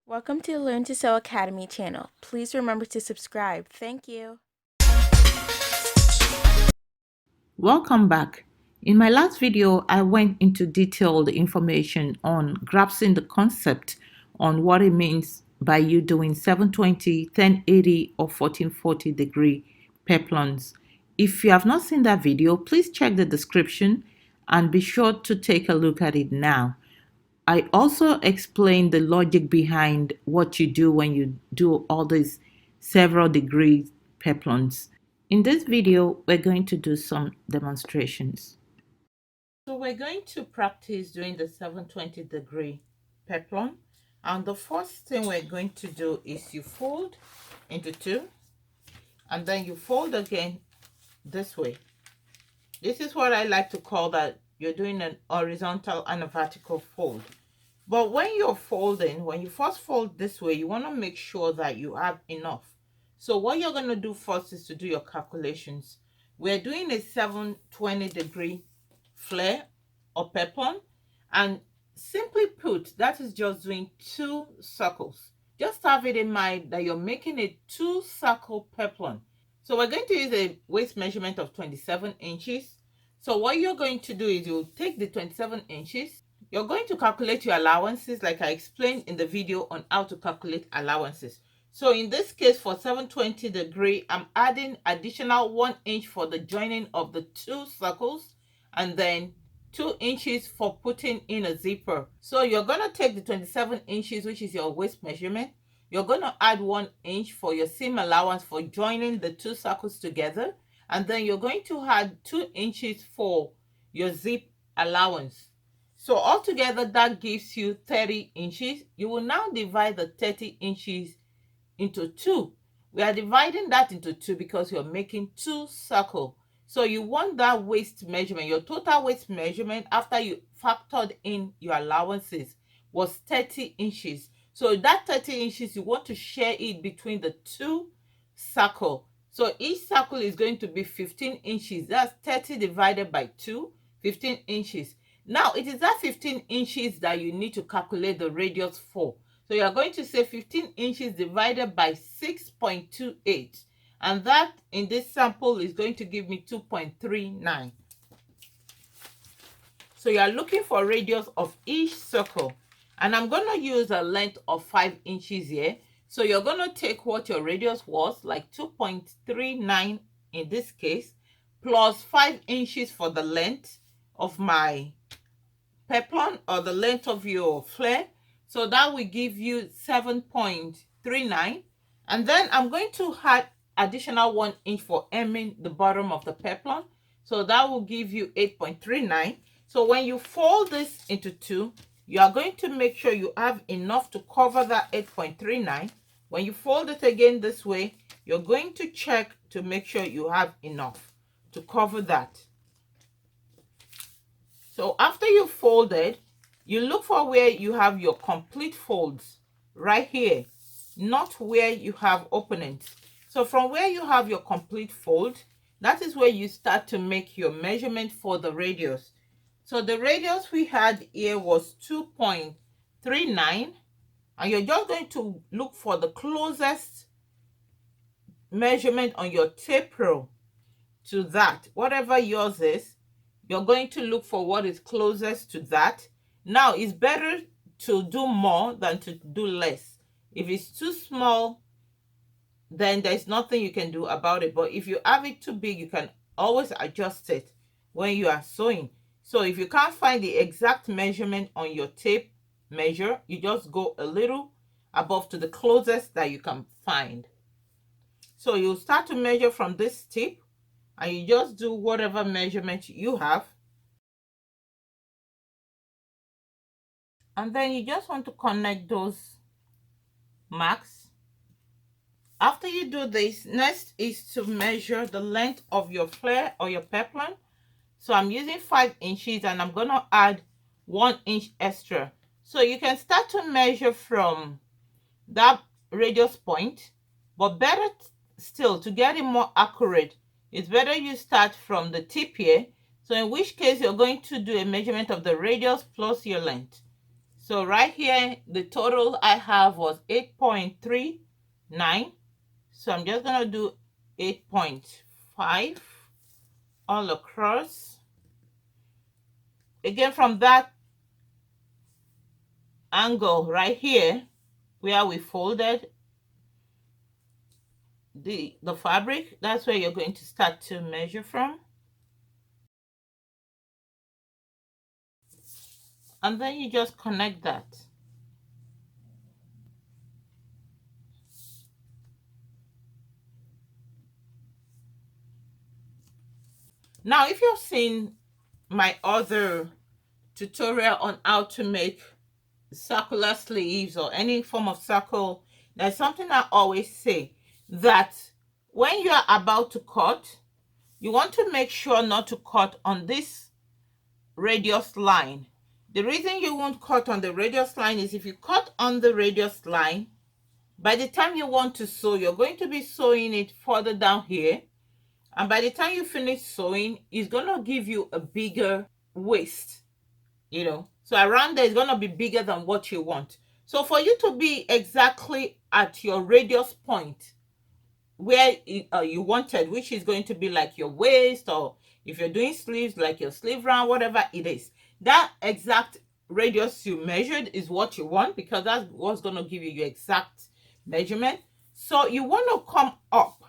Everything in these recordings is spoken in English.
Welcome to the Learn to Sew Academy channel. Please remember to subscribe. Thank you. Welcome back. In my last video, I went into detailed information on grasping the concept on what it means by you doing 720, 1080, or 1440 degree peplums. If you have not seen that video, please check the description and be sure to take a look at it now. I also explained the logic behind what you do when you do all these several degree peplums. In this video, we're going to do some demonstrations. So we're going to practice doing the 720 degree peplum. And the first thing we're going to do is you fold into two, and then you fold again this way. This is what I like to call that you're doing an horizontal and a vertical fold. But when you're folding, when you first fold this way, you want to make sure that you have enough. So what you're going to do first is to do your calculations. We're doing a 720 degree flare or peplum, and simply put, that is just doing two circles. Just have it in mind that you're making a two-circle peplum. So we're going to use a waist measurement of 27 inches. So what you're going to do is you'll take the 27 inches. You're going to calculate your allowances like I explained in the video on how to calculate allowances. So in this case, for 720 degree, I'm adding additional 1 inch for the joining of the two circles, and then 2 inches for putting in a zipper. So you're going to take the 27 inches, which is your waist measurement. You're going to add 1 inch for your seam allowance for joining the two circles together. And then you're going to add 2 inches for your zip allowance. So altogether, that gives you 30 inches. You will now divide the 30 inches into two. We are dividing that into two because you're making two circles. So you want that waist measurement, your total waist measurement after you factored in your allowances was 30 inches. So that 30 inches, you want to share it between the two circles. So each circle is going to be 15 inches. That's 30 divided by 2, 15 inches. Now, it is that 15 inches that you need to calculate the radius for. So you are going to say 15 inches divided by 6.28. And that in this sample is going to give me 2.39. So you are looking for radius of each circle. And I'm going to use a length of 5 inches here. So you're going to take what your radius was, like 2.39 in this case, plus 5 inches for the length of my peplum or the length of your flare. So that will give you 7.39. And then I'm going to add additional 1 inch for hemming the bottom of the peplum. So that will give you 8.39. So when you fold this into two, you are going to make sure you have enough to cover that 8.39. When you fold it again this way, you're going to check to make sure you have enough to cover that. So after you folded, you look for where you have your complete folds right here, not where you have openings. So from where you have your complete fold, that is where you start to make your measurement for the radius. So the radius we had here was 2.39, and you're just going to look for the closest measurement on your tape roll to that. Whatever yours is, you're going to look for what is closest to that. Now, it's better to do more than to do less. If it's too small, then there's nothing you can do about it. But if you have it too big, you can always adjust it when you are sewing. So if you can't find the exact measurement on your tape measure, you just go a little above to the closest that you can find. So you start to measure from this tip, and you just do whatever measurement you have. And then you just want to connect those marks. After you do this, next is to measure the length of your flare or your peplum. So I'm using 5 inches, and I'm going to add 1 inch extra. So you can start to measure from that radius point, but better still, to get it more accurate, it's better you start from the tip here. So in which case you're going to do a measurement of the radius plus your length. So right here, the total I have was 8.39. So I'm just going to do 8.5 all across. Again, from that angle right here, where we folded the fabric, that's where you're going to start to measure from. And then you just connect that. Now, if you've seen my other tutorial on how to make circular sleeves or any form of circle, there's something I always say, that when you are about to cut, you want to make sure not to cut on this radius line. The reason you won't cut on the radius line is if you cut on the radius line, by the time you want to sew, you're going to be sewing it further down here. And by the time you finish sewing, it's going to give you a bigger waist, you know. So around there is going to be bigger than what you want. So for you to be exactly at your radius point where you wanted, which is going to be like your waist, or if you're doing sleeves, like your sleeve round, whatever it is, that exact radius you measured is what you want, because that's what's going to give you your exact measurement. So you want to come up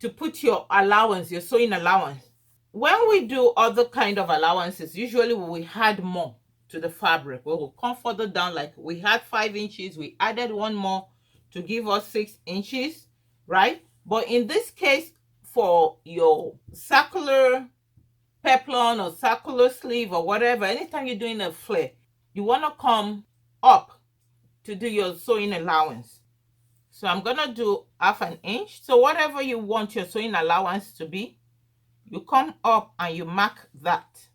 to put your allowance, your sewing allowance. When we do other kind of allowances, usually we add more to the fabric. We will come further down, like we had 5 inches, we added one more to give us 6 inches, right? But in this case, for your circular peplum or circular sleeve or whatever, anytime you're doing a flare, you want to come up to do your sewing allowance. So I'm going to do 1/2 inch. So whatever you want your sewing allowance to be, you come up and you mark that.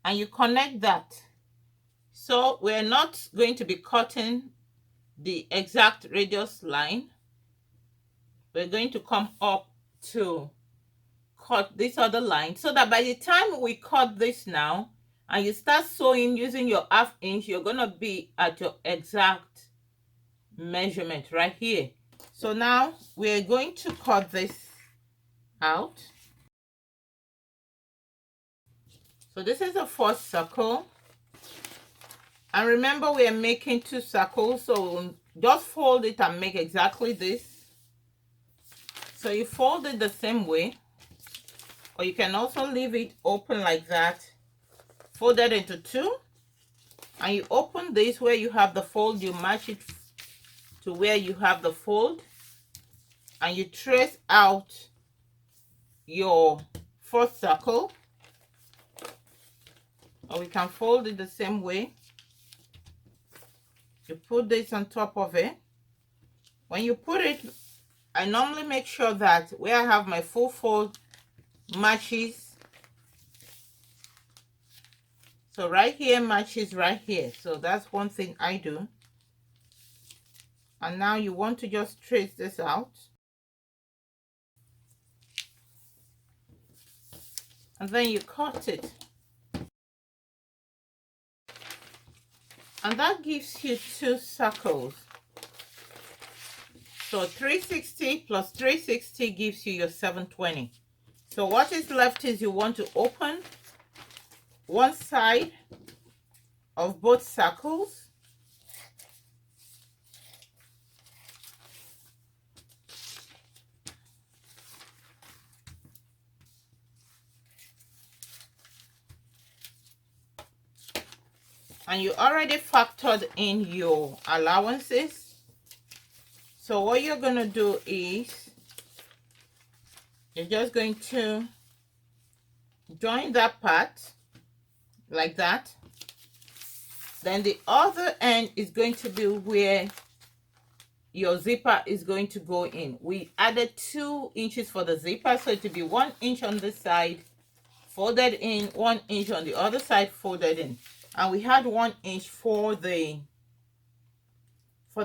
And you connect that. So we're not going to be cutting the exact radius line. We're going to come up to cut this other line, so that by the time we cut this now and you start sewing using your 1/2 inch, you're going to be at your exact measurement right here. So now we're going to cut this out. So this is the first circle, and remember we are making 2 circles, so just fold it and make exactly this. So you fold it the same way, or you can also leave it open like that, fold it into 2, and you open this where you have the fold, you match it to where you have the fold, and you trace out your first circle. Or we can fold it the same way. You put this on top of it. When you put it, I normally make sure that where I have my full fold matches. So right here matches right here. So that's one thing I do. And now you want to just trace this out. And then you cut it. And that gives you 2 circles. So 360 plus 360 gives you your 720. So what is left is you want to open one side of both circles. And you already factored in your allowances. So what you're going to do is you're just going to join that part like that. Then the other end is going to be where your zipper is going to go in. We added 2 inches for the zipper, so it will be 1 inch on this side folded in, 1 inch on the other side folded in, and we had 1 inch for the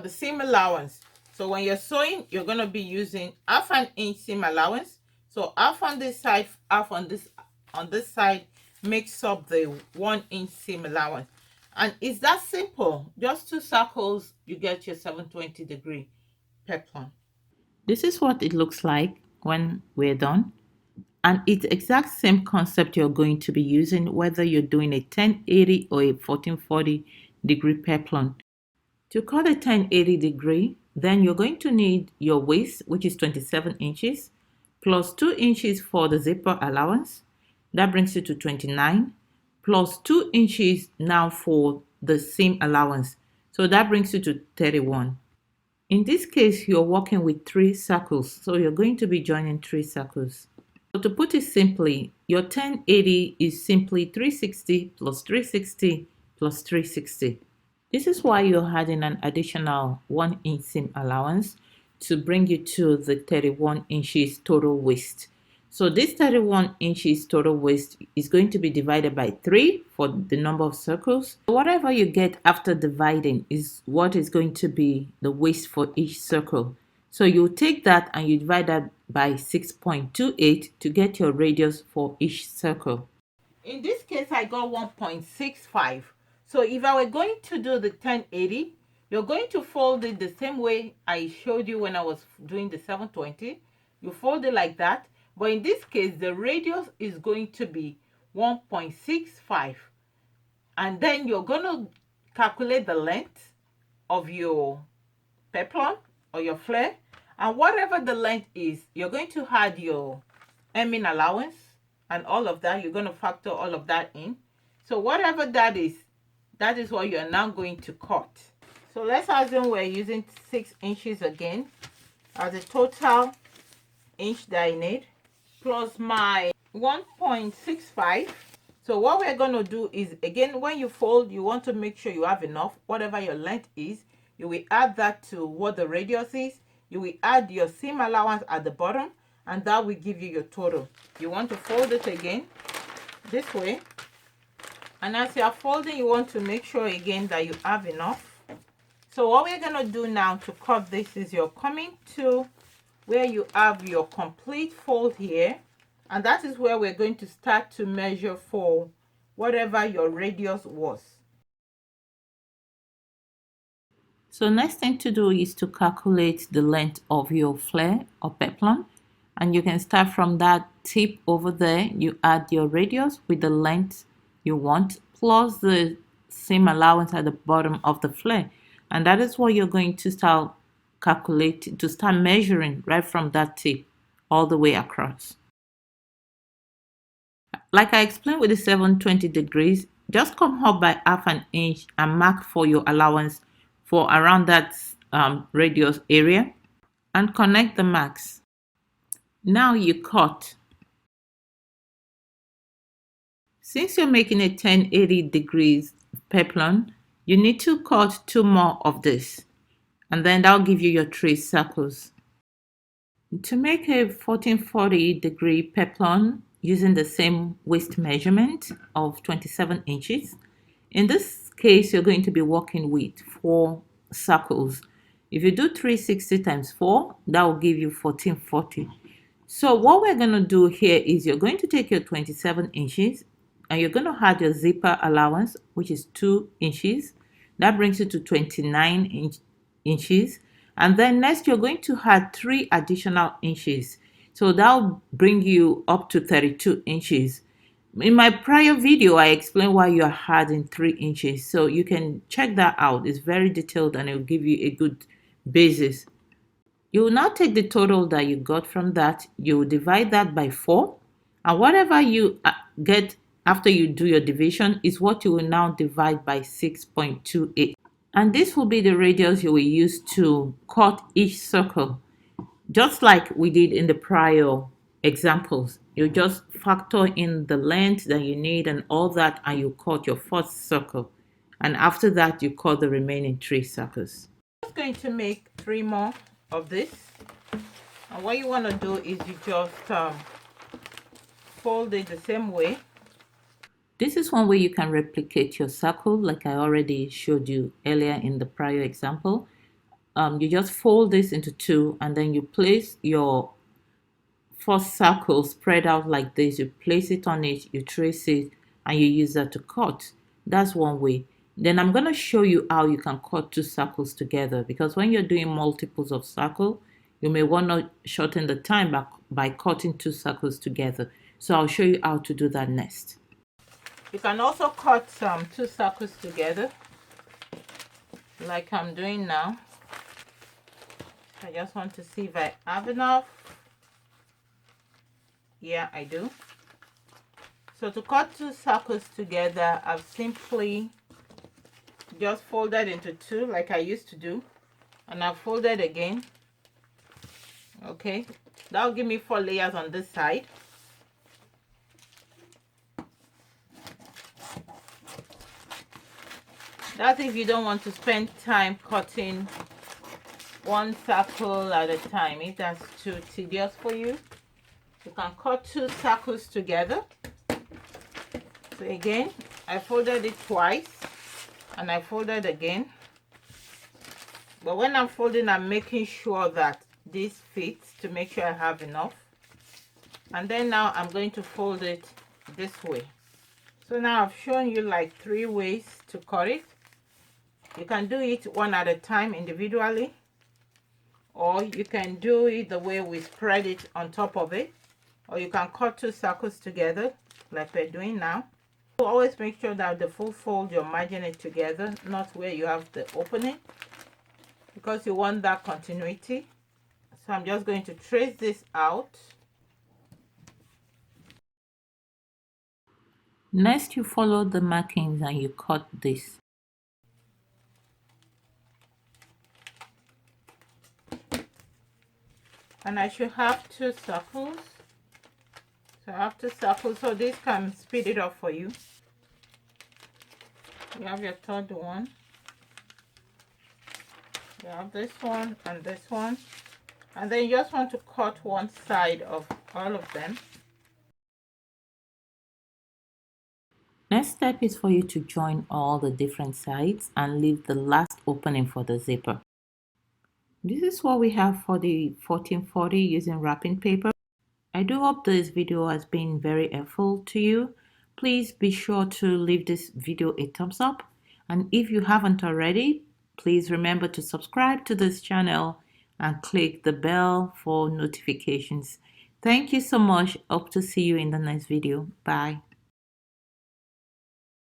seam allowance. So when you're sewing, you're going to be using 1/2 inch seam allowance. So half on this side, half on this side. makes up the 1-inch seam allowance. And it's that simple. Just 2 circles, you get your 720-degree peplum. This is what it looks like when we're done. And it's the exact same concept you're going to be using whether you're doing a 1080 or a 1440-degree peplum. To cut a 1080 degree, then you're going to need your waist, which is 27 inches, plus 2 inches for the zipper allowance. That brings you to 29, plus 2 inches now for the seam allowance. So that brings you to 31. In this case, you're working with 3 circles, so you're going to be joining 3 circles. So to put it simply, your 1080 is simply 360 plus 360 plus 360. This is why you're adding an additional 1-inch seam allowance to bring you to the 31 inches total waist. So this 31 inches total waist is going to be divided by 3 for the number of circles. Whatever you get after dividing is what is going to be the waist for each circle. So you take that and you divide that by 6.28 to get your radius for each circle. In this case, I got 1.65. So if I were going to do the 1080, you're going to fold it the same way I showed you when I was doing the 720. You fold it like that. But in this case, the radius is going to be 1.65. And then you're going to calculate the length of your peplum or your flare. And whatever the length is, you're going to add your hemming allowance and all of that. You're going to factor all of that in. So whatever that is what you're now going to cut. So let's assume we're using 6 inches again as a total inch that I need, plus my 1.65. So what we're going to do is, again, when you fold, you want to make sure you have enough. Whatever your length is, you will add that to what the radius is. You will add your seam allowance at the bottom, and that will give you your total. You want to fold it again this way. And as you are folding, you want to make sure again that you have enough. So what we're going to do now to cut this is you're coming to where you have your complete fold here. And that is where we're going to start to measure for whatever your radius was. So next thing to do is to calculate the length of your flare or peplum. And you can start from that tip over there. You add your radius with the length you want, plus the seam allowance at the bottom of the flare. And that is what you're going to start calculating, to start measuring right from that tip all the way across. Like I explained with the 720 degrees, just come up by half an inch and mark for your allowance for around that radius area and connect the marks. Now you cut. Since you're making a 1080 degrees peplum, you need to cut 2 more of this, and then that'll give you your 3 circles. To make a 1440 degree peplum using the same waist measurement of 27 inches, in this case you're going to be working with 4 circles. If you do 360 times 4, that will give you 1440. So what we're going to do here is you're going to take your 27 inches and you're going to add your zipper allowance, which is 2 inches. That brings you to 29 inches. And then next, you're going to add 3 additional inches. So that'll bring you up to 32 inches. In my prior video, I explained why you're adding 3 inches. So you can check that out. It's very detailed and it will give you a good basis. You will now take the total that you got from that. You will divide that by 4. And whatever you get after you do your division is what you will now divide by 6.28. And this will be the radius you will use to cut each circle. Just like we did in the prior examples, you just factor in the length that you need and all that, and you cut your first circle. And after that, you cut the remaining 3 circles. I'm just going to make 3 more of this. And what you want to do is you just fold it the same way. This is one way you can replicate your circle, like I already showed you earlier in the prior example. You just fold this into 2 and then you place your first circle spread out like this. You place it on it, you trace it, and you use that to cut. That's one way. Then I'm going to show you how you can cut two circles together, because when you're doing multiples of circle, you may want to shorten the time by cutting two circles together. So I'll show you how to do that next. You can also cut two circles together like I'm doing now. I just want to see if I have enough. Yeah, I do. So to cut two circles together, I've simply just folded into two like I used to do, and I've folded again. Okay, that'll give me 4 layers on this side. That's if you don't want to spend time cutting one circle at a time. If that's too tedious for you, you can cut two circles together. So again, I folded it twice and I folded again. But when I'm folding, I'm making sure that this fits to make sure I have enough. And then now I'm going to fold it this way. So now I've shown you like 3 ways to cut it. You can do it one at a time individually, or you can do it the way we spread it on top of it, or you can cut two circles together like we're doing now. So always make sure that the full fold you're merging it together, not where you have the opening, because you want that continuity. So I'm just going to trace this out. Next, you follow the markings and you cut this. And I should have 2 circles. So I have 2 circles, so this can speed it up for you. You have your third one. You have this one and this one. And then you just want to cut one side of all of them. Next step is for you to join all the different sides and leave the last opening for the zipper. This is what we have for the 1440 using wrapping paper. I do hope this video has been very helpful to you. Please be sure to leave this video a thumbs up. And if you haven't already, please remember to subscribe to this channel and click the bell for notifications. Thank you so much. Hope to see you in the next video. Bye.